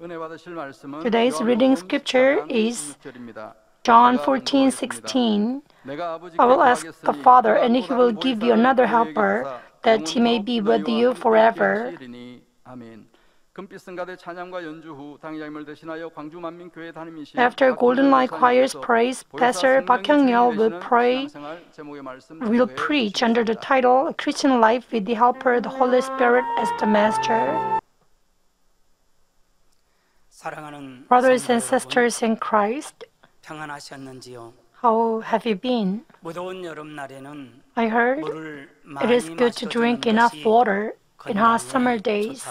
Today's reading scripture is John 14:16. I will ask the Father, and He will give you another helper, that He may be with you forever. After Golden Light Choir's praise, Pastor Park Hyung-yeol will preach under the title Christian Life with the Helper, the Holy Spirit as the Master. Brothers and sisters in Christ, how have you been? I heard it is good to drink enough water in hot summer days.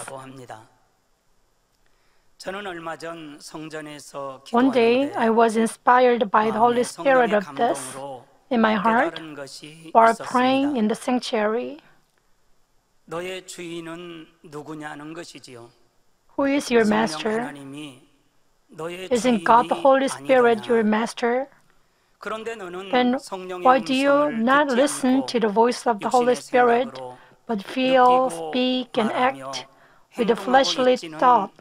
One day, I was inspired by the Holy Spirit of this in my heart while praying in the sanctuary. Who is your master? Isn't God the Holy Spirit your master? Then why do you not listen to the voice of the Holy Spirit, but feel, speak, and act with a fleshly thought?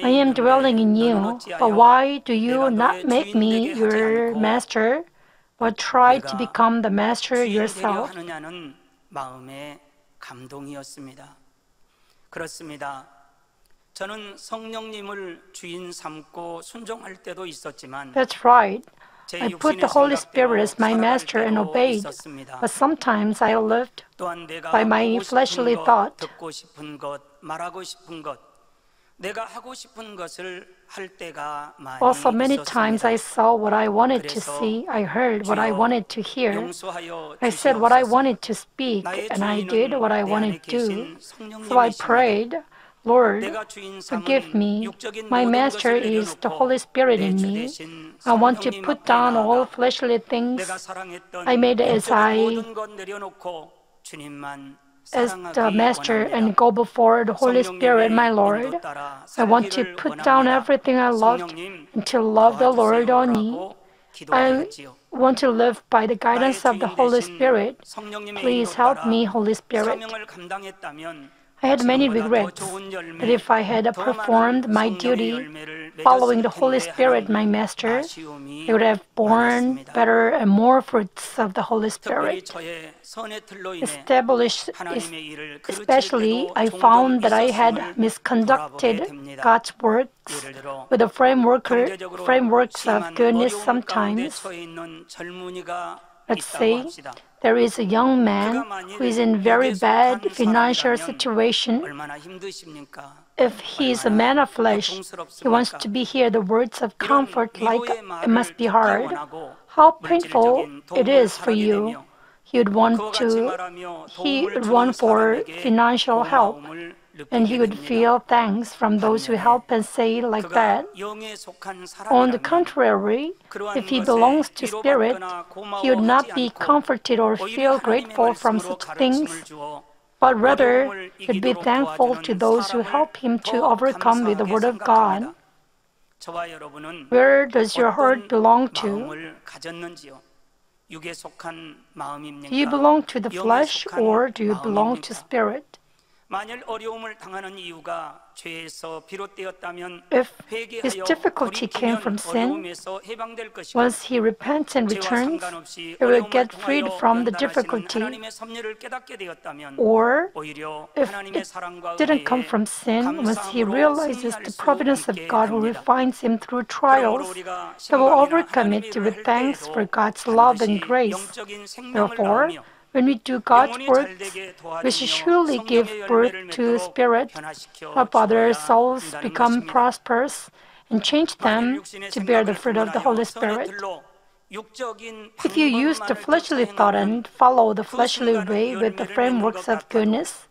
I am dwelling in you, but why do you not make me your master, but try to become the master yourself? That's right. I put the Holy Spirit as my master and obeyed, but sometimes I lived by my fleshly thought. Also, many times I saw what I wanted to see, I heard what I wanted to hear, I said what I wanted to speak, and I did what I wanted to do. So I prayed, Lord, forgive me. My master is the Holy Spirit in me. I want to put down all fleshly things I made as the master and go before the Holy Spirit, my Lord. I want to put down everything I loved and to love the Lord only. I want to live by the guidance of the Holy Spirit. Please help me, Holy Spirit. I had many regrets that if I had performed my duty following the Holy Spirit, my master, I would have borne better and more fruits of the Holy Spirit. Especially, I found that I had misconducted God's works with the frameworks of goodness sometimes. Let's say there is a young man who is in very bad financial situation. If he is a man of flesh, he wants to hear the words of comfort like it must be hard. How painful it is for you. He would want for financial help, and he would feel thanks from those who help and say like that. On the contrary, if he belongs to Spirit, he would not be comforted or feel grateful from such things, but rather he would be thankful to those who help him to overcome with the Word of God. Where does your heart belong to? Do you belong to the flesh or do you belong to Spirit? If his difficulty came from sin, once he repents and returns, he will get freed from the difficulty. Or, if it didn't come from sin, once he realizes the providence of God who refines him through trials, he will overcome it with thanks for God's love and grace. Therefore, when we do God's works, we should surely give birth to the Spirit, help other souls become prosperous, and change them to bear the fruit of the Holy Spirit. If you use the fleshly thought and follow the fleshly way with the frameworks of goodness,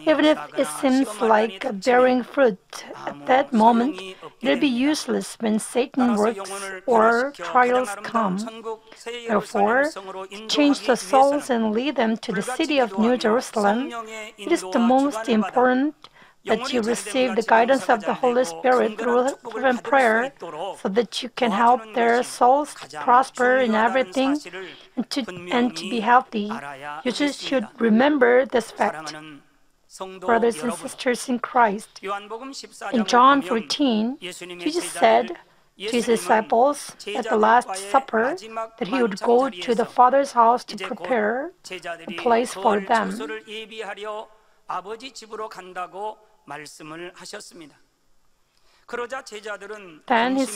even if it seems like bearing fruit at that moment, it will be useless when Satan works or trials come. Therefore, to change the souls and lead them to the city of New Jerusalem, it is the most important that you receive the guidance of the Holy Spirit through prayer, so that you can help their souls to prosper in everything and to be healthy. You should remember this fact. brothers and sisters in Christ. In John 14, Jesus said to his disciples at the Last Supper that he would go to the Father's house to prepare a place for them. Then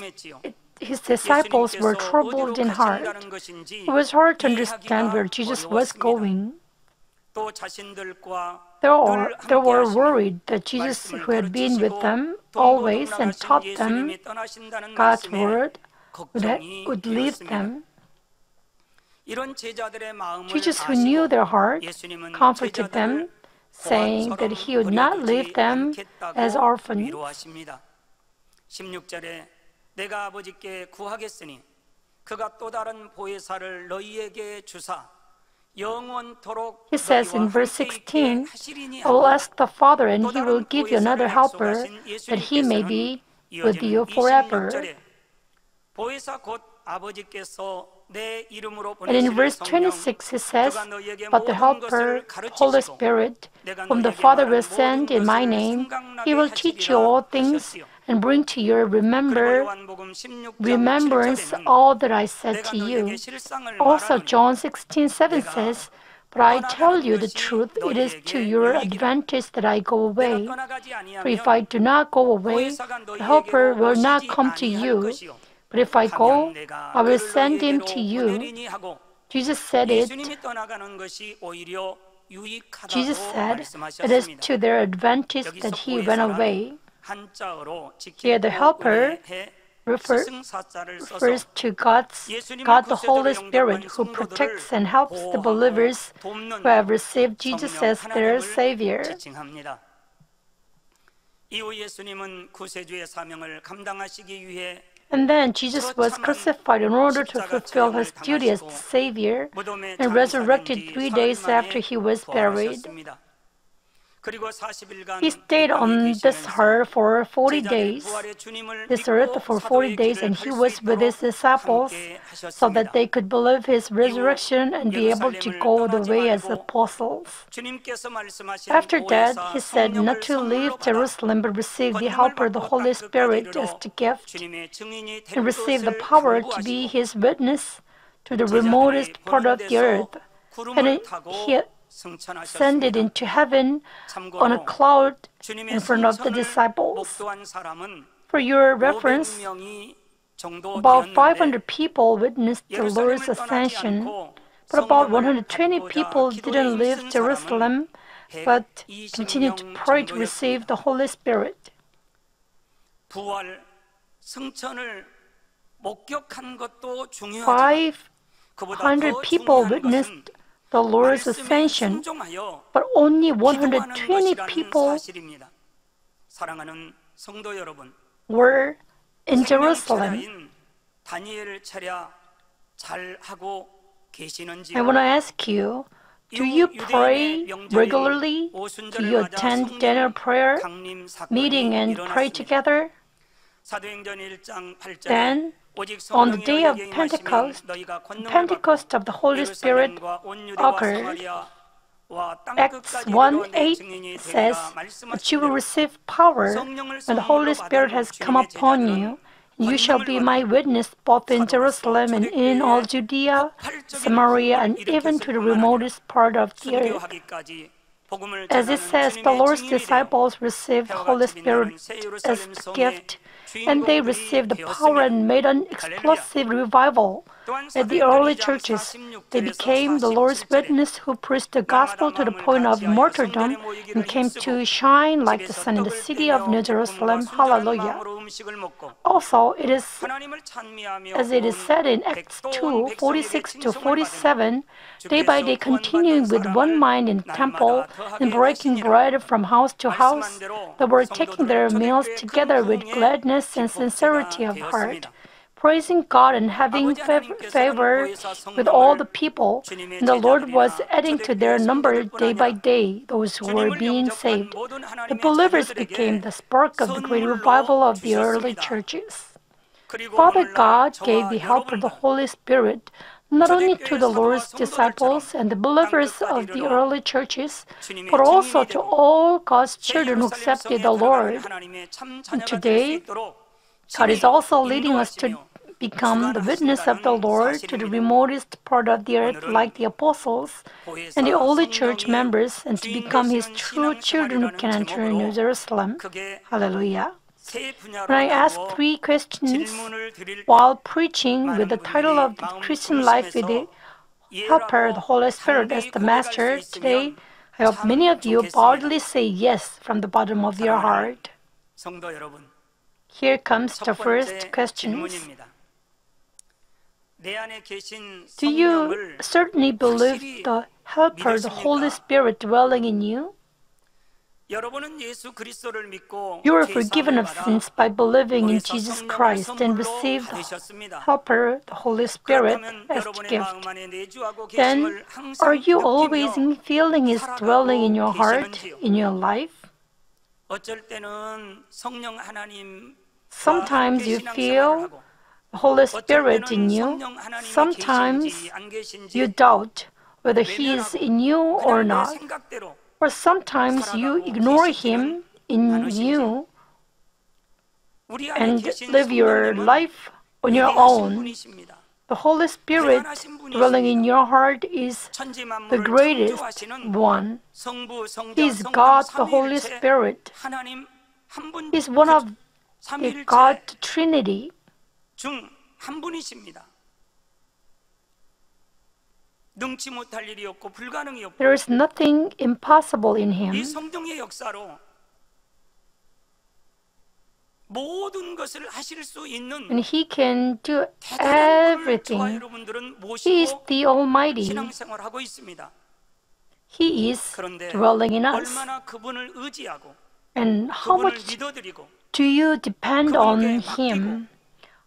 his disciples were troubled in heart. It was hard to understand where Jesus was going. They were worried that Jesus, who had been with them always and taught them God's word, would leave them. Jesus, who knew their heart, comforted them, saying that he would not leave them as orphans. 16절에 내가 아버지께 구하겠으니 그가 또 다른 보혜사를 너희에게 주사 영원토록 He says in verse 16, I will ask the Father and he will give you another helper that he may be with you forever. 보혜사 곧 아버지께서 And in verse 26 he says, but the Helper, Holy Spirit, whom the Father will send in my name, he will teach you all things and bring to your remembrance all that I said to you. Also John 16:7 says, but I tell you the truth, it is to your advantage that I go away. For if I do not go away, the Helper will not come to you. But if I go, I will send him to you. Jesus said it. Jesus said, it is to their advantage that he went away. Here the Helper refers to God the Holy Spirit, who protects and helps the believers who have received Jesus as their Savior. And then Jesus was crucified in order to fulfill his duty as the Savior and resurrected 3 days after he was buried. He stayed on this earth for 40 days, and he was with his disciples so that they could believe his resurrection and be able to go the way as apostles. After that, he said not to leave Jerusalem but receive the Helper, the Holy Spirit, as the gift, and receive the power to be his witness to the remotest part of the earth. And he ascended into heaven on a cloud in front of the disciples. For your reference, about 500 people witnessed the Lord's ascension, but about 120 people didn't leave Jerusalem, but continued to pray to receive the Holy Spirit. 500 people witnessed the Lord's ascension, but only 120 people were in Jerusalem. I want to ask you, do you pray regularly? Do you attend dinner prayer meeting and pray together? Then, on the day of Pentecost, of the Holy Spirit occurred. Acts 1:8 says that you will receive power when the Holy Spirit has come upon you. You shall be my witness both in Jerusalem and in all Judea, Samaria, and even to the remotest part of the earth. As it says, the Lord's disciples received the Holy Spirit as a gift, and they received the power and made an explosive revival. At the early churches, they became the Lord's witness who preached the gospel to the point of martyrdom and came to shine like the sun in the city of New Jerusalem. Hallelujah. Also, it is, as it is said in Acts 2:46-47, day by day continuing with one mind in the temple and breaking bread from house to house, they were taking their meals together with gladness and sincerity of heart, praising God and having favor with all the people. And the Lord was adding to their number day by day those who were being saved. The believers became the spark of the great revival of the early churches. Father God gave the Helper, the Holy Spirit, not only to the Lord's disciples and the believers of the early churches, but also to all God's children who accepted the Lord. And today, God is also leading us to become the witness of the Lord to the remotest part of the earth like the apostles and the early church members, and to become His true children who can enter New Jerusalem. Hallelujah. When I asked 3 questions while preaching with the title of the Christian life with the Helper, the Holy Spirit as the Master, today I hope many of you boldly say yes from the bottom of your heart. Here comes the first question. Do you certainly believe the Helper, the Holy Spirit dwelling in you? You are forgiven of sins by believing in Jesus Christ and receive the Helper, the Holy Spirit, as a gift. Then, are you always feeling His dwelling in your heart, in your life? Sometimes you feel the Holy Spirit in you. Sometimes you doubt whether He is in you or not. Or sometimes you ignore Him in you and live your life on your own. The Holy Spirit dwelling in your heart is the greatest one. He is God, the Holy Spirit. He is one of the God Trinity. There is nothing impossible in Him. And He can do everything. He is the Almighty. He is dwelling in us. And how much do you depend on Him?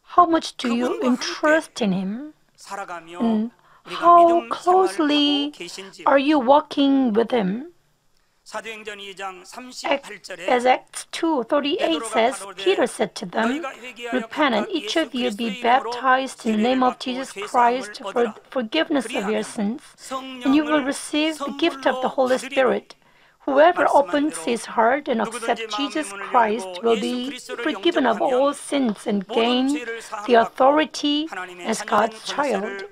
How much do you entrust in Him? And how closely are you walking with Him? As Acts 2:38 says, Peter said to them, "Repent and each of you be baptized in the name of Jesus Christ for forgiveness of your sins, and you will receive the gift of the Holy Spirit. Whoever opens his heart and accepts Jesus Christ will be forgiven of all sins and gain the authority as God's child."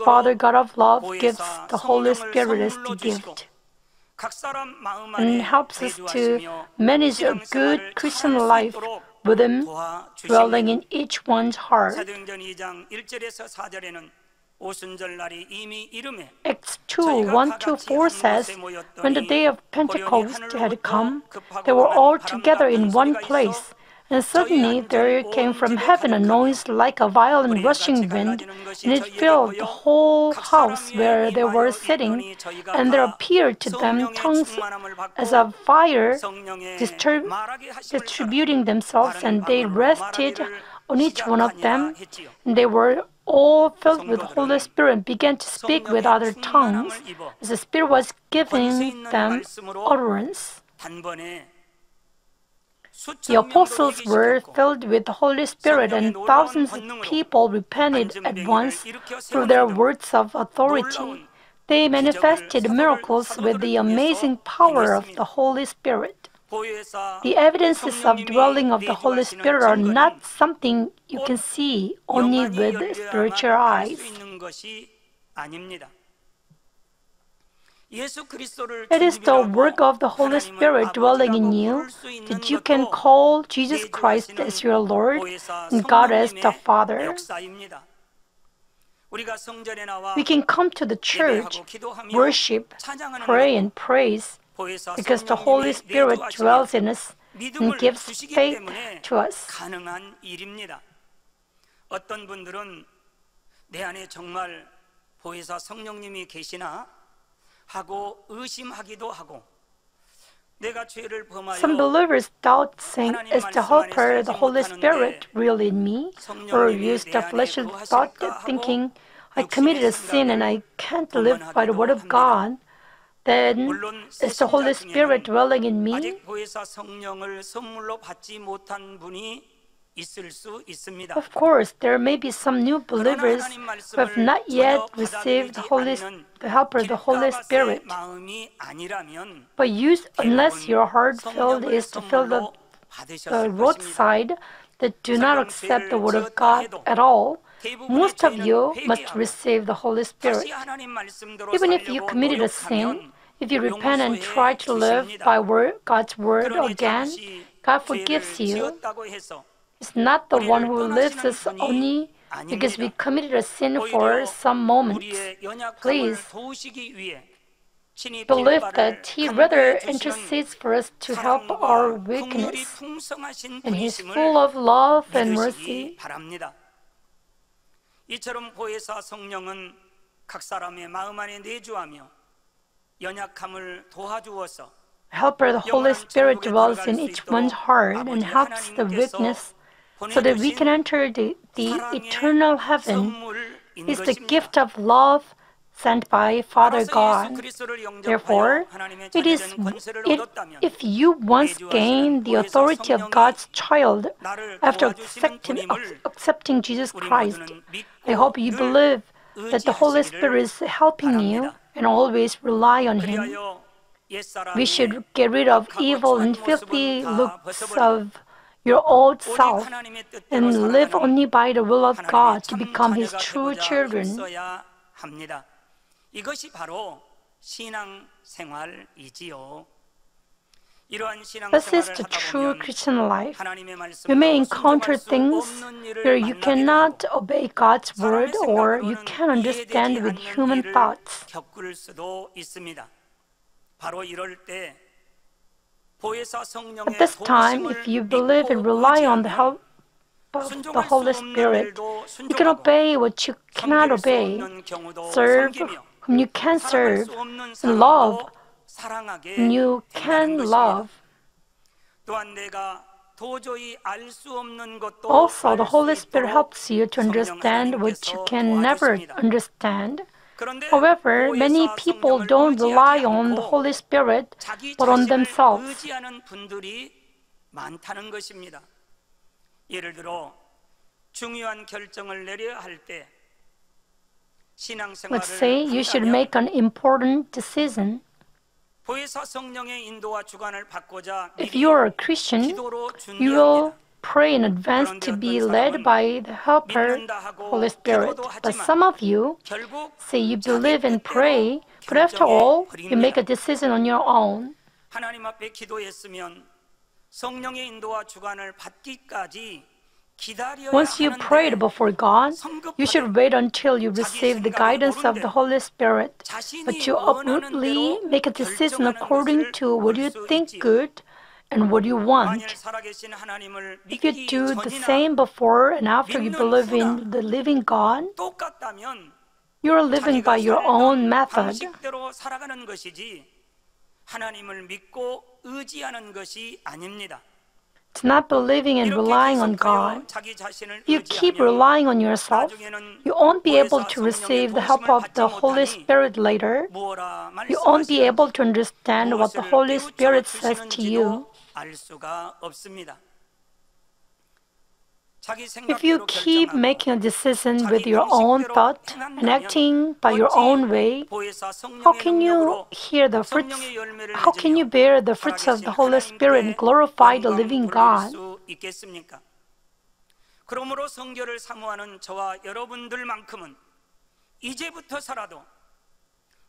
Father God of love gives the Holy Spirit as the gift and helps us to manage a good Christian life with Him dwelling in each one's heart. Acts 2:1-4 says, when the day of Pentecost had come, they were all together in one place. And suddenly there came from heaven a noise like a violent rushing wind, and it filled the whole house where they were sitting. And there appeared to them tongues as of fire distributing themselves, and they rested on each one of them. And they were all filled with the Holy Spirit and began to speak with other tongues as the Spirit was giving them utterance. The apostles were filled with the Holy Spirit, and thousands of people repented at once through their words of authority. They manifested miracles with the amazing power of the Holy Spirit. The evidences of dwelling of the Holy Spirit are not something you can see only with spiritual eyes. It is the work of the Holy Spirit dwelling in you that you can call Jesus Christ as your Lord and God as the Father. We can come to the church, worship, pray, and praise because the Holy Spirit dwells in us and gives faith to us. Some believers doubt saying, "Is the Helper, the Holy Spirit, really in me?" Or use the fleshly thought, thinking, "I committed a sin and I can't live by the Word of God. Then, is the Holy Spirit dwelling in me?" 있을 수 있습니다. Of course, there may be some new believers who have not yet received the help of the Holy Spirit. 마음이 아니라면 But unless your heart filled is to fill the roadside that do not accept the Word of God at all, most of you must receive the Holy Spirit. Even if you committed a sin, if you repent and try to live by God's Word again, God forgives you. It's not the one who lives us only because we committed a sin for some moments. Please believe that He rather intercedes for us to help our weakness, and He is full of love and mercy. 이처럼 보혜사 성령은 각 사람의 마음 안에 내주하며 연약함을 도와주어서 Helper, the Holy Spirit dwells in each one's heart and helps the weakness so that we can enter the eternal heaven. It's the gift of love sent by Father God. Therefore, if you once gain the authority of God's child after accepting Jesus Christ, I hope you believe that the Holy Spirit is helping you and always rely on Him. We should get rid of evil and filthy looks of your old self and live only by the will of God to become His true children. 이것이 바로 신앙생활이지요. This is the true Christian life. You may encounter things where you cannot obey God's word or you can't understand with human thoughts. At this time, if you believe and rely on the help of the Holy Spirit, you can obey what you cannot obey, serve whom you can serve, and love whom you can love. Also, the Holy Spirit helps you to understand what you can never understand. However, many people don't rely on the Holy Spirit, but on themselves. 예를 들어 중요한 결정을 내려야 할 때 Let's say you should make an important decision. 보혜사 성령의 인도와 주관을 받고자 If you are a Christian, you will pray in advance to be led by the helper, Holy Spirit. But some of you say you believe and pray, but after all, you make a decision on your own. 하나님 앞에 기도했으면 성령의 인도와 주관을 받기까지 Once you prayed before God, you should wait until you receive the guidance of the Holy Spirit. But you uprightly make a decision according to what you think good and what you want. If you do the same before and after you believe in the living God, you are living by your own method. 하나님을 믿고 의지하는 것이 아닙니다. It's not believing and relying on God. If you keep relying on yourself, you won't be able to receive the help of the Holy Spirit later. You won't be able to understand what the Holy Spirit says to you. If you keep making a decision with your own thought and acting by your own way, how can you bear the fruits of the Holy Spirit and glorify the living God? 그러므로 성결을 사모하는 저와 여러분들만큼은 이제부터서라도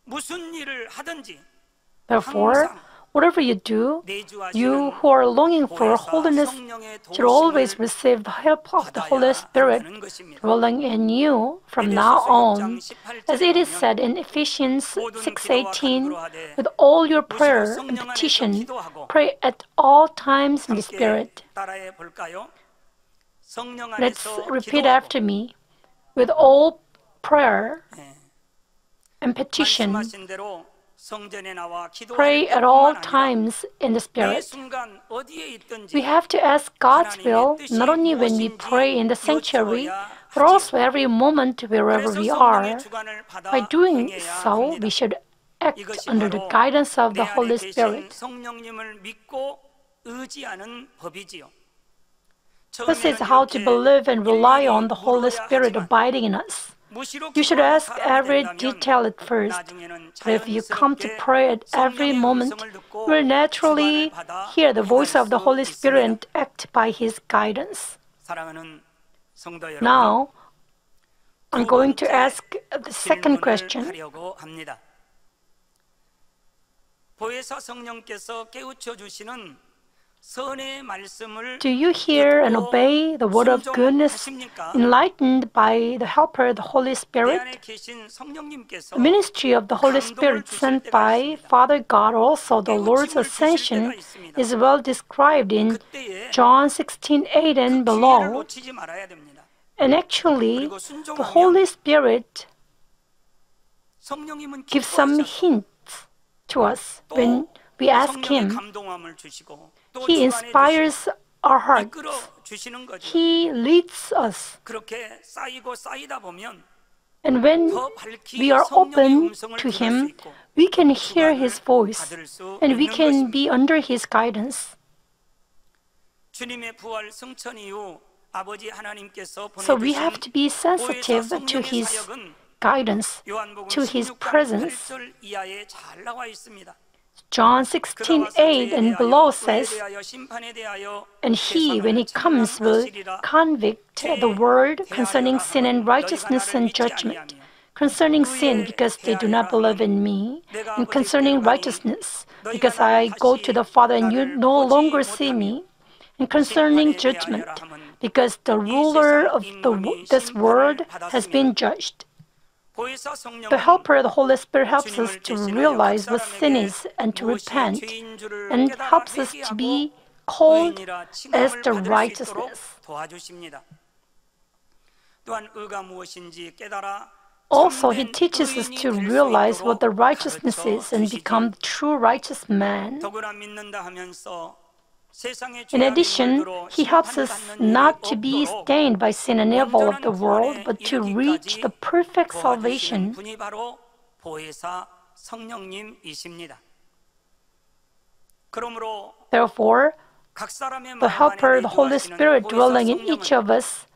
무슨 일을 하든지 Therefore, whatever you do, you who are longing for holiness should always receive the help of the Holy Spirit dwelling in you from now on. As it is said in Ephesians 6:18, with all your prayer and petition, pray at all times in the Spirit. Let's repeat after me. With all prayer and petition, pray at all times in the Spirit. We have to ask God's will not only when we pray in the sanctuary, but also every moment wherever we are. By doing so, we should act under the guidance of the Holy Spirit. This is how to believe and rely on the Holy Spirit abiding in us. You should ask every detail at first, but if you come to pray at every moment, you will naturally hear the voice of the Holy Spirit and act by His guidance. Now, I'm going to ask the second question. Do you hear and obey the word of goodness enlightened by the Helper, the Holy Spirit? The ministry of the Holy Spirit sent by Father God, also the Lord's ascension, is well described in John 16:8 and below. And actually, the Holy Spirit gives some hints to us when we ask Him. He inspires our hearts. He leads us. And when we are open to Him, we can hear His voice and we can be under His guidance. So we have to be sensitive to His guidance, to His presence. John 16:8 and below says, "And He, when He comes, will convict the world concerning sin and righteousness and judgment. Concerning sin, because they do not believe in me, and concerning righteousness, because I go to the Father and you no longer see me, and concerning judgment, because the ruler of this world has been judged." The Helper, the Holy Spirit, helps us to realize what sin is and to repent, and helps us to be called as the righteousness. Also, He teaches us to realize what the righteousness is and become the true righteous man. In addition, He helps us not to be stained by sin and evil of the world, but to reach the perfect salvation. Therefore, the Helper, the Holy Spirit dwelling in each of us,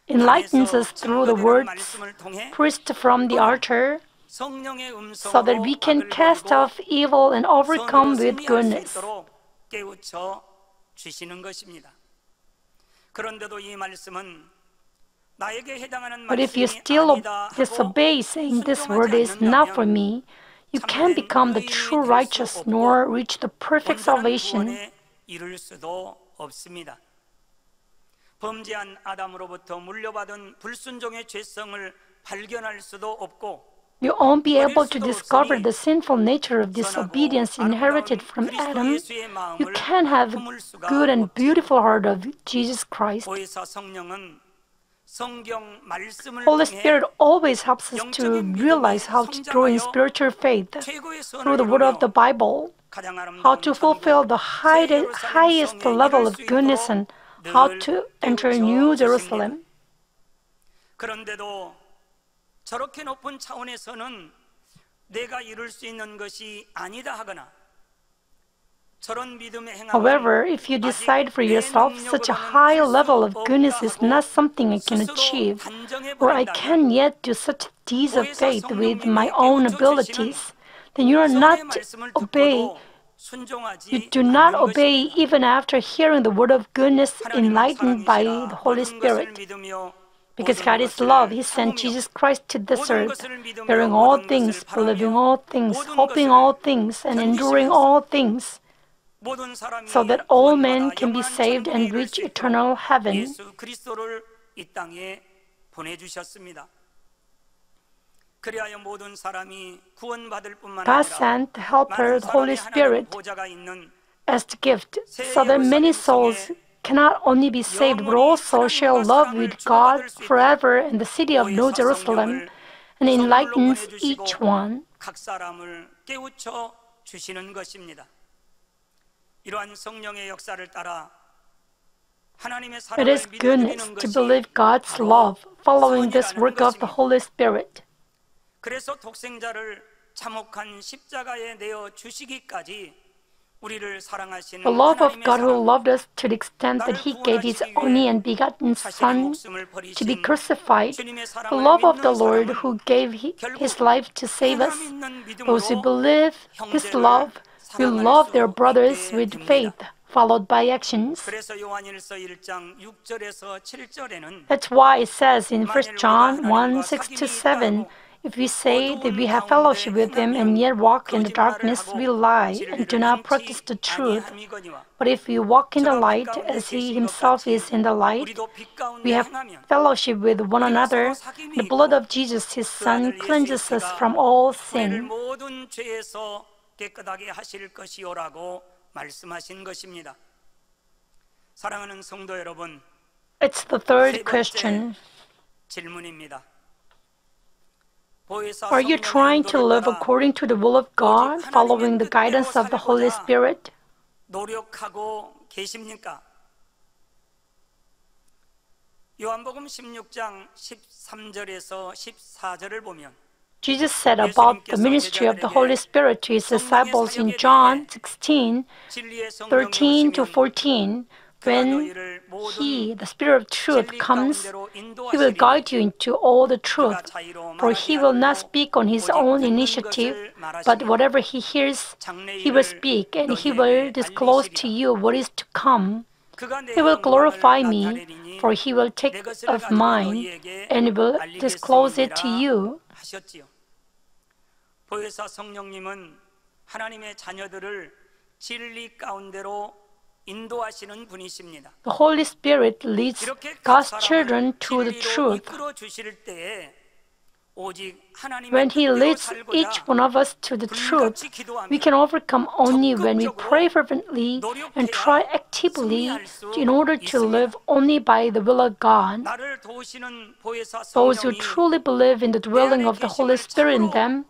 enlightens us through the words preached from the altar, so that we can cast off evil and overcome with goodness. But if you still disobey, saying this word is not for me, you can't become the true righteous nor reach the perfect salvation. You won't be able to discover the sinful nature of disobedience inherited from Adam. You can't have a good and beautiful heart of Jesus Christ. Holy Spirit always helps us to realize how to grow in spiritual faith through the word of the Bible, how to fulfill the highest level of goodness, and how to enter New Jerusalem. 저렇게 높은 차원에서는 내가 이룰 수 있는 것이 아니다 하거나 However, if you decide for yourself such a high level of goodness is not something I can achieve, or I can't yet do such deeds of faith with my own abilities, then you are not obey. You do not obey even after hearing the word of goodness enlightened by the Holy Spirit. Because God is love, He sent Jesus Christ to this earth, bearing all things, believing all things, hoping all things, and enduring all things, so that all men can be saved and reach eternal heaven. God sent the Helper, the Holy Spirit, as the gift, so that many souls cannot only be saved, but also share love with God forever in the city of New Jerusalem, and enlightens each one. It is goodness to believe God's love, following this work of the Holy Spirit. 우리를 사랑하시는 The love of 하나님의 God who 사랑, loved us to the extent that He gave His only and begotten Son to be crucified, the love of the Lord who gave His life to save us. Those who believe His love will love their brothers with faith, followed by actions. 그래서 요한일서 1장 6절에서 7절에는 That's why it says in 1 John 1, 6-7, if we say that we have fellowship with Him and yet walk in the darkness, we lie and do not practice the truth. But if we walk in the light as He Himself is in the light, we have fellowship with one another. The blood of Jesus, His Son, cleanses us from all sin. 모든 죄에서 깨끗하게 하실 것이요라고 말씀하신 것입니다. 사랑하는 성도 여러분, It's the third question. 질문입니다. Are you trying to live according to the will of God, following the guidance of the Holy Spirit? 노력하고 계십니까? 요한복음 16장 13절에서 14절을 보면 Jesus said about the ministry of the Holy Spirit to His disciples in John 16, 13-14, when He, the Spirit of truth, comes, He will guide you into all the truth, for He will not speak on His own initiative, but whatever He hears, He will speak, and He will disclose to you what is to come. He will glorify me, for He will take of mine, and will disclose it to you. 보혜사 성령님은 하나님의 자녀들을 진리 가운데로 인도하시는 분이십니다. The Holy Spirit leads God's children to the truth. When He leads each one of us to the truth, we can overcome only when we pray fervently and try actively in order to live only by the will of God. Those who truly believe in the dwelling of the Holy Spirit in them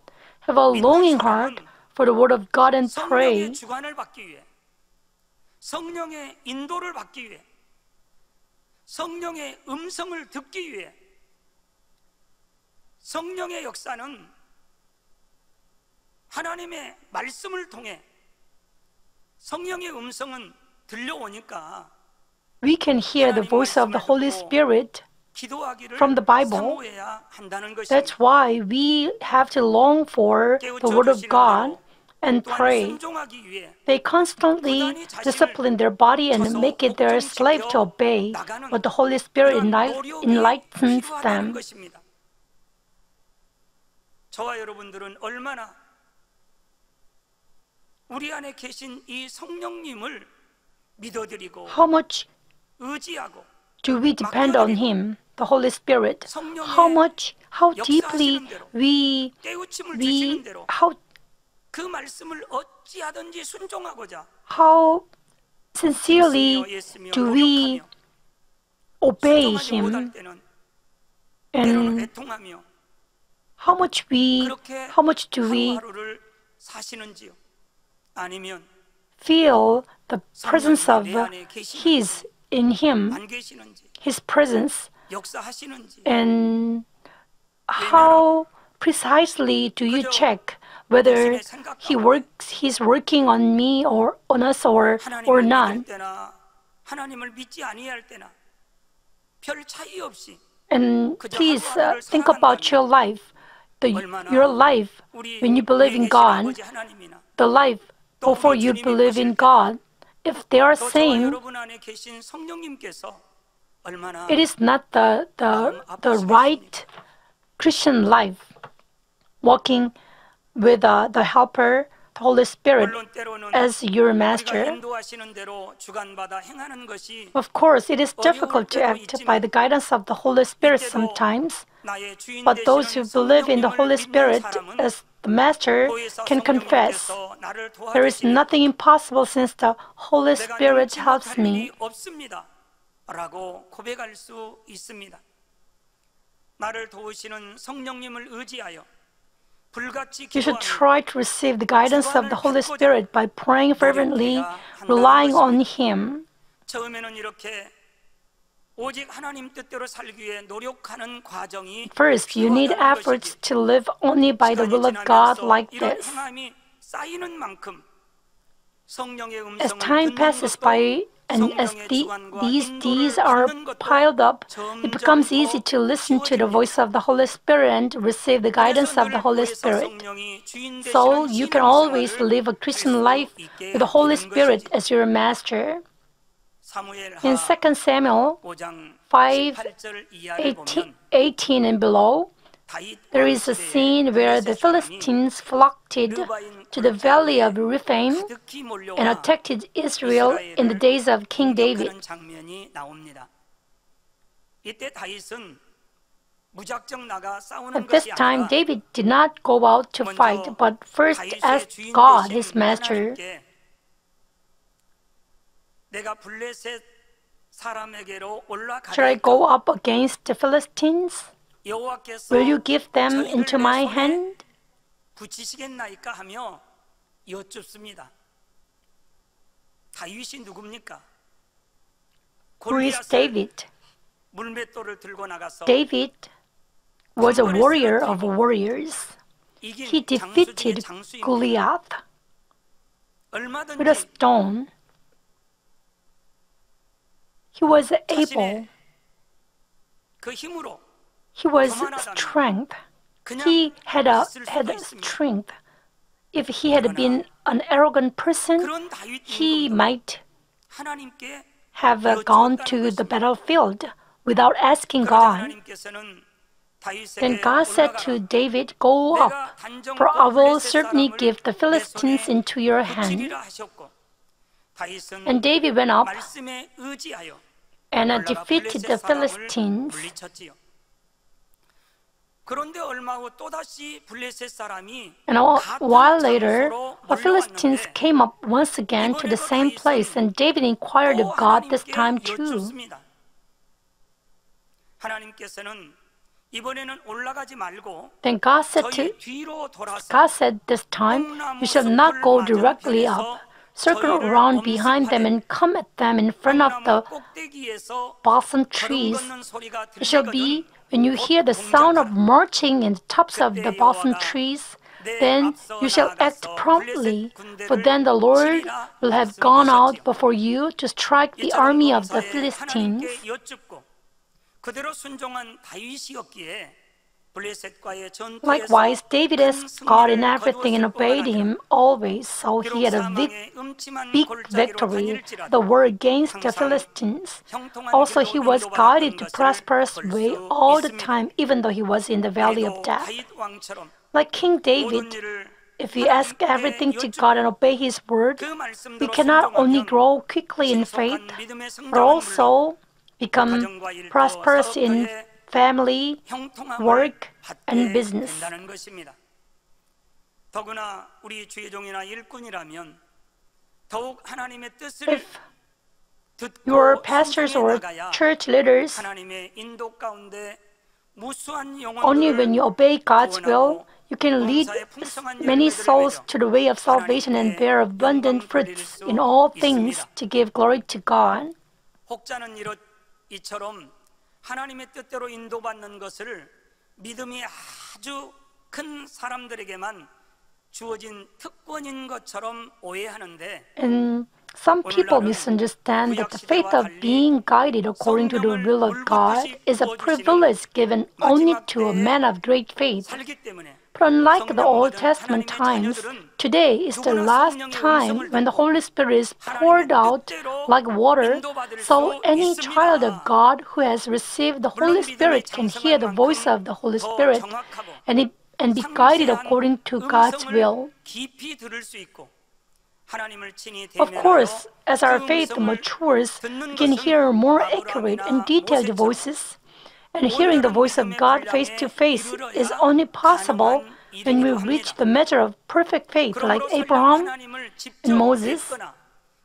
have a longing heart for the Word of God and pray. 성령의 인도를 받기 위해, 성령의 음성을 듣기 위해, 성령의 역사는 하나님의 말씀을 통해 성령의 음성은 들려오니까 we can hear the voice of the Holy Spirit from the Bible. That's why we have to long for the Word of God and pray. They constantly discipline their body and make it their slave to obey what the Holy Spirit enlightens them. 저와 여러분들은 얼마나 우리 안에 계신 이 성령님을 믿어드리고 How much 의지하고 do we depend on Him, the Holy Spirit? How deeply how sincerely do we obey Him, and how much do we feel the presence of His in Him, His presence, and how precisely do you check whether He's working on me or on us or not? And please think about your life, your life when you believe in God, the life before you believe in God. If they are same, it is not the right Christian life, walking with the Helper, the Holy Spirit, as your master. Of course, it is difficult to act by the guidance of the Holy Spirit sometimes, but those who believe in the Holy Spirit as the master can confess, there is nothing impossible since the Holy Spirit helps me. 라고 고백할 수 있습니다. 나를 도우시는 성령님을 의지하여 불같이 You should try to receive the guidance of the Holy Spirit by praying fervently, relying on Him. 처음에는 이렇게 오직 하나님 뜻대로 살기 위해 노력하는 과정이 First, you need efforts to live only by the will of God like this. 쌓이는 만큼 성령의 As 음성을 time 듣는 passes 것도 by and as 성령의 these 주관과 deeds 인도를 are 받는 것도 piled up, it becomes 점점 easy 더 to listen to the 쉬워집니다. voice of the Holy Spirit and to receive the 그래서 guidance of the 늘 Holy 보혜사 Spirit. 성령이 주인 So 되시는 you can always 신앙생활을 live a 할 Christian 수 life 있게 with the Holy 되는 Spirit 것이지. as your master. In 사무엘하 2 Samuel 5장 5, 18절 이하를 보면 18 and below, 다윗 there is a 왕시대에 scene where the 블레셋 사람이 Philistines flocked 르바인 to the valley of 골짜기에 Rephaim 가득히 and 몰려와 attacked Israel in the 이스라엘을 days of King David. 공격하는 장면이 나옵니다. 이때 다윗은 무작정 나가 싸우는 At this 것이 time, 아니라 David did not go out to fight, 먼저 but first 다윗의 asked 주인 God, his 되신 master, 하나님께 내가 블레셋 사람에게로 should I go 올라가리까 up against the Philistines? 여호와께서 Will you give them 저희를 into 내 my 손에 hand? 붙이시겠나이까 하며 여쭙습니다. 다윗이 누굽니까? Who is 골리앗을 David? 물맷돌을 들고 나가서 David was a warrior of warriors. 이긴 He 장수 중의 defeated 장수입니다. Goliath with a 얼마든지 stone. He was able. 자신의 그 힘으로 He was 교만하다면 strength. 그냥 He had 있을 수도 있습니다. strength. If he had been an arrogant person, 그런 다윗 he 임금도 might 하나님께 have gone to the battlefield without asking 그러자 God. 하나님께서는 Then 다윗에게 God said to 올라가라. David, "Go up, 내가 단정코 for I will 블레셋 certainly 사람을 give the 내 Philistines 손에 into your hand." 붙이리라 하셨고 다윗은 And David went up 말씀에 의지하여 and 올라가 defeated the 블레셋 사람을 Philistines. 물리쳤지요. 그런데 얼마 후 또다시 블레셋 사람이 And a 같은 while later, 장소로 the Philistines 몰려왔는데 came up once again to the same place, and David inquired 또 of God this 하나님께 time too. 여쭙습니다. 하나님께서는 이번에는 올라가지 말고 Then God said 저희 뒤로 돌아서 this time, you shall not go directly up, circle around behind them and come at them in front of the 꼭대기에서 balsam 걸음 trees. 걷는 소리가 It shall 들리거든 be when you hear the sound of marching in the tops of the balsam trees, then you shall act promptly, for then the Lord will have gone out before you to strike the army of the Philistines. 여쭙고 그대로 순종한 다윗이었기에 블레셋과의 전투에서 Likewise, David 큰 asked God in 승리를 everything and 거두었을 뿐만 obeyed 아니라 him always, so 비록 he had a 사망의 음침한 big 골짜기로 victory, 다닐지라도 the war against the 항상 Philistines. 형통한 Also, he 길로 was guided 인도받았던 to 것을 prosperous 볼 way 수 all the 있습니다. time, even though he was in the valley of 우리도 death. 다윗 왕처럼 Like King 모든 David, 일을 if we ask 하나님께 everything to 여쭙고 God and obey His word, 그 we 말씀대로 cannot only 순종하면 grow quickly in faith, 신속한 믿음의 but 성장은 물론 also become 가정과 일터, prosperous in 사업터에 family, 형통함을 work, 받게 and business. 된다는 것입니다. 더구나 우리 주의 종이나 일꾼이라면 더욱 하나님의 뜻을 If 듣고 your pastors or 순종해 나가야 church leaders, 하나님의 인도 가운데 무수한 only when 영혼들을 you obey God's will, you can lead 범사의 풍성한 many 열매들을 souls 맺어 to the way of salvation and bear abundant 영광 돌릴 fruits 수 in all things 있습니다. to give glory to God. 혹자는 이처럼 하나님의 뜻대로 인도받는 것을 믿음이 아주 큰 사람들에게만 주어진 특권인 것처럼 오해하는데 And some people misunderstand that the faith of being guided according to the will of God is a privilege given only to a man of great faith. 살기 때문에 But unlike the Old Testament times, today is the last time when the Holy Spirit is poured out like water, so any child of God who has received the Holy Spirit can hear the voice of the Holy Spirit and be guided according to God's will. 깊이 들을 수 있고 하나님을 친히 Of 대면하여 course, as our 그 faith 음성을 matures, 듣는 we can 것은 hear more accurate 아브라함이나 and detailed 모세처럼 voices. And hearing the voice of God face to face is only possible when we reach the measure of perfect faith, like 그러므로 설령 Abraham 하나님을 직접 and Moses. 뵙거나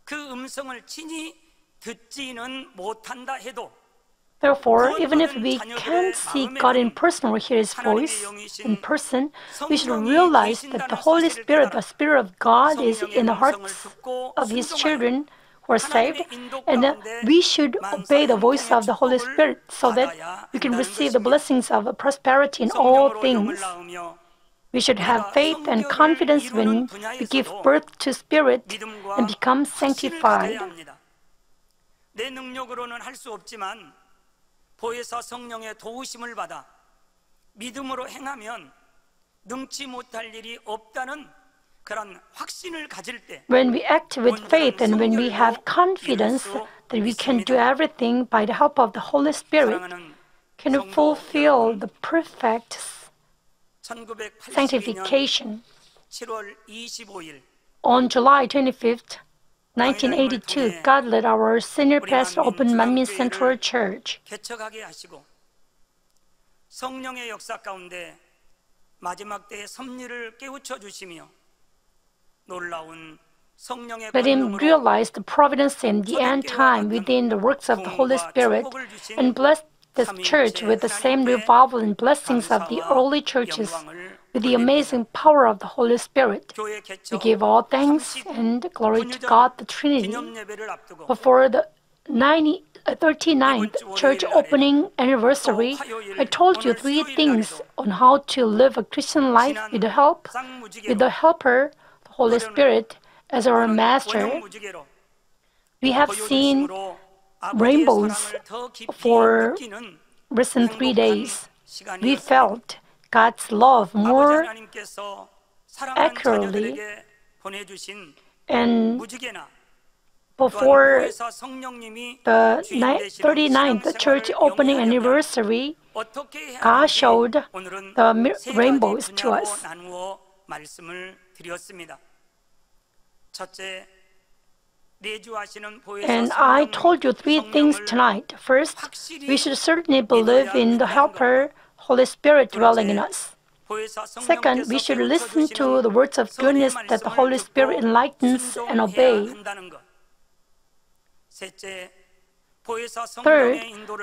그 음성을 친히 듣지는 못한다 해도 Therefore, even if we can't see God in person or hear His voice in person, we should realize that the Holy Spirit, the Spirit of God, is in the hearts of His children who are saved, and we should obey the voice of the Holy Spirit so that we can receive the blessings of prosperity in all 성령으로 영을 things. 낳으며 We should have faith and confidence when we give birth to Spirit and become sanctified. 내 능력으로는 할 수 없지만 보혜사 성령의 도우심을 받아 믿음으로 행하면 능치 못할 일이 없다는 그런 확신을 가질 때 When we act with faith and when we have confidence that we can do everything by the help of the Holy Spirit, can fulfill the perfect sanctification. 7월 25일 On July 25th, 1982, God let our senior pastor open Manmin Central Church. 개척하게 하시고 성령의 역사 가운데 마지막 때의 섭리를 깨우쳐 주시며 놀라운 성령의 Let him 권능으로 realize the providence in the end time within the works of the Holy Spirit and bless this church with the same revival and blessings of the early churches with the amazing power of the Holy Spirit. 교회 We 개척 give all thanks and glory to God the Trinity. 기념 예배를 앞두고 Before the 39th church opening anniversary, I told you 3 things on how to live a Christian life with the helper, the Holy Spirit, as our master. We have seen rainbows for recent 3 days. We felt God's love more accurately, and before the 39th church opening anniversary, God showed the rainbows to us. And I told you 3 things tonight. First, we should certainly believe in the helper, Holy Spirit dwelling in us. Second, we should listen to the words of goodness that the Holy Spirit enlightens and obey. Third,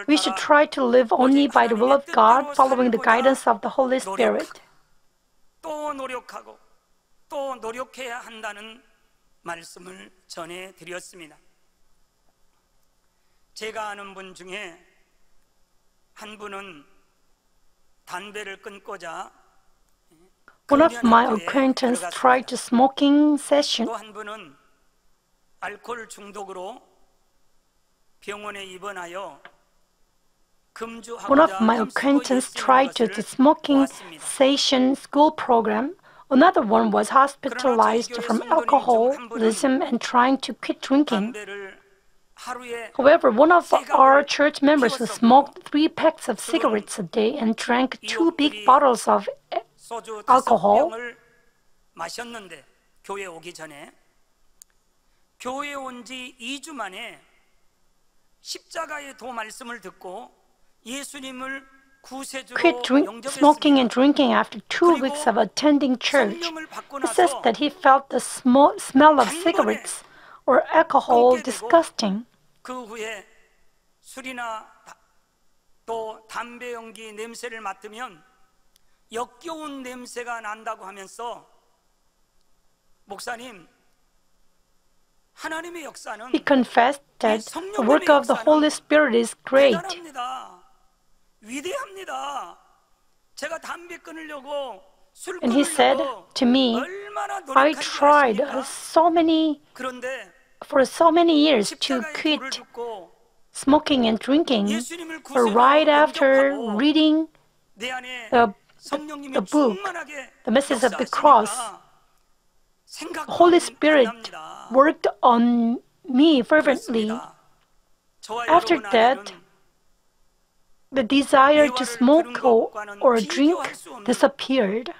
we should try to live only by the will of God, following the guidance of the Holy Spirit. 또 노력하고 또 노력해야 한다는 말씀을 전해드렸습니다. 제가 아는 분 중에 한 분은 담배를 끊고자 One of my acquaintances tried to smoking cessation. 또 한 분은 알코올 중독으로 병원에 입원하여 One of my acquaintances tried to the smoking cessation school program. Another one was hospitalized from alcoholism and trying to quit drinking. However, one of our church members smoked 3 packs of cigarettes a day and drank 2 big bottles of alcohol. 마셨는데 교회 오기 전에 교회 온 지 2주 만에 십자가의 도 말씀을 듣고 예수님을 quit smoking and drinking after 2 weeks of attending church. He says that he felt the smell of cigarettes or alcohol disgusting. 그 후에 술이나 또 담배 연기 냄새를 맡으면 역겨운 냄새가 난다고 하면서 목사님 하나님의 역사는 He confessed that the work of the Holy Spirit is great. 위대합니다. 제가 담배 끊으려고 술 And he said to me, I tried for so many years to quit smoking and drinking, but right after reading the book, the message of the cross, the Holy Spirit worked on me fervently. After that, the desire to smoke or drink disappeared.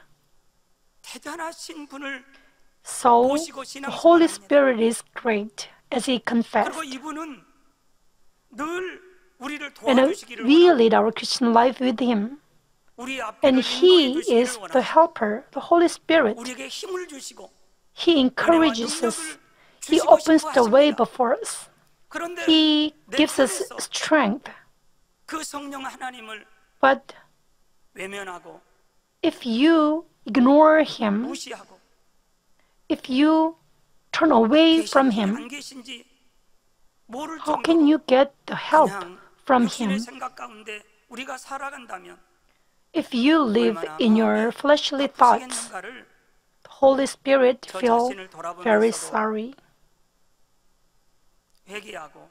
So, the Holy Spirit is great, as he confessed. And we lead our Christian life with him. And he is the helper, the Holy Spirit. He encourages us. He opens the way before us. He gives us strength. But if you ignore him, if you turn away from him, how can you get the help from him? If you live in your fleshly thoughts, the Holy Spirit feels very sorry. 회개하고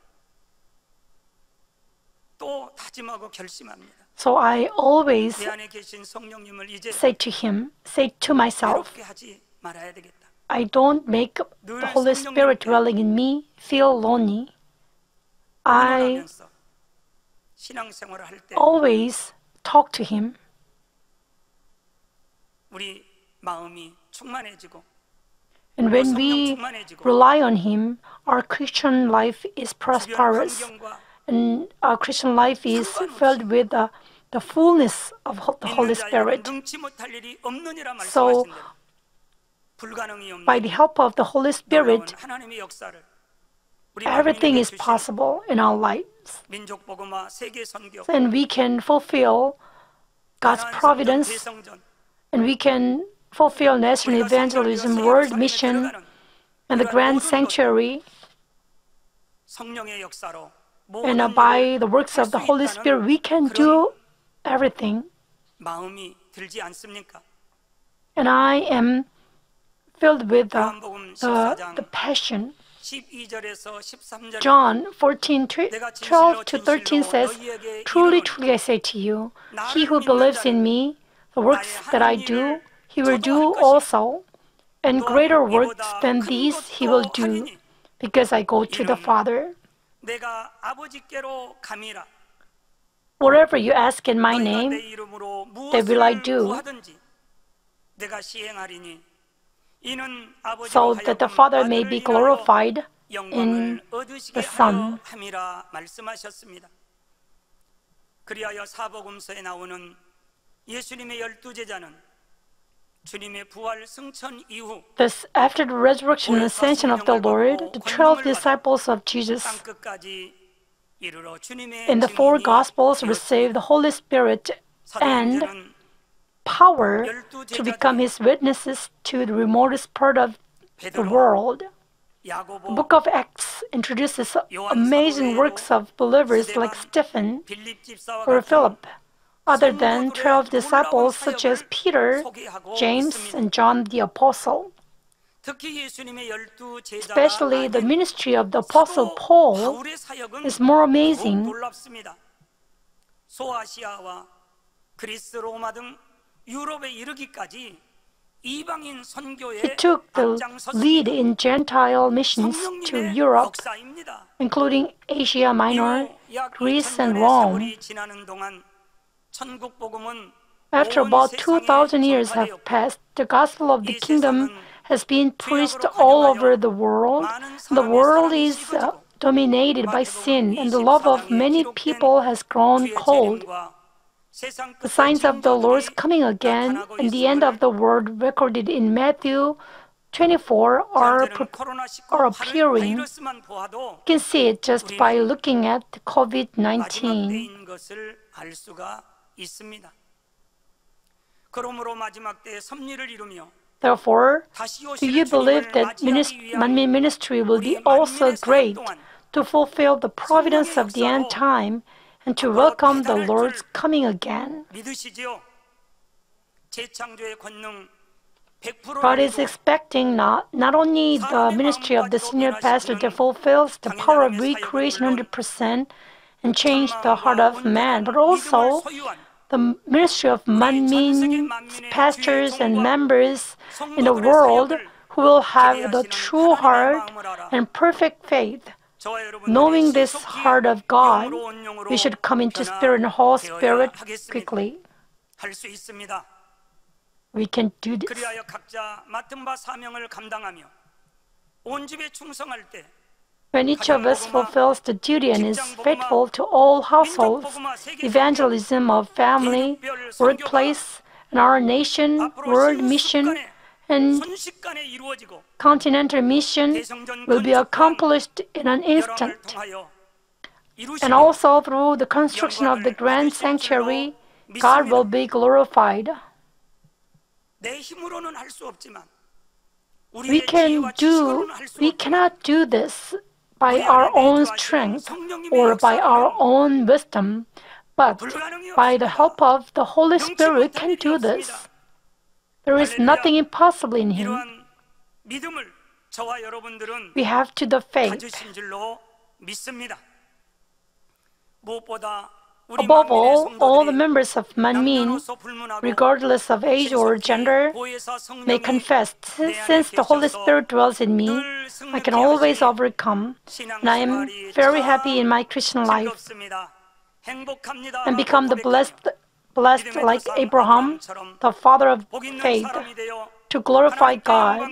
또 다짐하고 결심합니다. So I always 내 안에 계신 성령님을 이제 say to myself, 외롭게 하지 말아야 되겠다. I don't make the Holy Spirit dwelling in me feel lonely. I 하면서 신앙생활을 할 때 always talk to Him. 우리 마음이 충만해지고 And when we rely on Him, our Christian life is prosperous, and our Christian life is filled with the fullness of the Holy Spirit. So, by the help of the Holy Spirit, everything is possible in our lives. And we can fulfill God's providence, and we can fulfill national evangelism, world mission, and the grand sanctuary. And by the works of the Holy Spirit, we can do everything. And I am filled with the passion. John 14:12-13 says, Truly, truly, I say to you, he who believes in me, the works that I do, he will do also, and greater works than these he will do, because I go to the Father. Whatever you ask in my name, that will I do, so that the Father may be glorified in the Son. 그리하여 사복음서에 나오는 예수님의 12제자는 주님의 부활 승천 이후 Thus, after the resurrection and ascension of the Lord, the 12 disciples of Jesus in the four Gospels received the Holy Spirit and power to become His witnesses to the remotest part of the world. The book of Acts introduces amazing works of believers like Stephen or Philip, other than 12 disciples such as Peter, James, and John the Apostle. Especially the ministry of the Apostle Paul is more amazing. He took the lead in Gentile missions to Europe, including Asia Minor, Greece, and Rome. After about 2,000 years have passed, the gospel of the kingdom has been preached all over the world. The world is dominated by sin, and the love of many people has grown cold. The signs of the Lord's coming again and the end of the world recorded in Matthew 24 are appearing. You can see it just by looking at COVID-19. Therefore, do you believe that Manmin ministry will be also great to fulfill the providence of the end time and to welcome the Lord's coming again? God is expecting not only the ministry of the senior pastor that fulfills the power of recreation 100% and change the heart of man, but also the ministry of Manmin pastors and members in the world who will have the true heart and perfect faith. Knowing this heart of God, we should come into spirit and whole spirit quickly. We can do this. When each of us fulfills the duty and is faithful to all households, evangelism of family, workplace, and our nation, world mission, and continental mission will be accomplished in an instant. And also through the construction of the grand sanctuary, God will be glorified. We cannot do this by our own strength or by our own wisdom, But by the help of the Holy Spirit can do this. There is nothing impossible in Him. 이러한 믿음을 저와 여러분들은 We have to the faith. 가지신 줄로 믿습니다. 무엇보다 Above all the members of Manmin, regardless of age or gender, may confess, since the Holy Spirit dwells in me, I can always overcome, and I am very happy in my Christian life, and become the blessed like Abraham, the father of faith, to glorify God.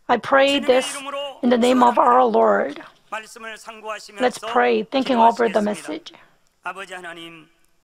I pray this in the name of our Lord. Let's pray, thinking over the message. 아버지 하나님,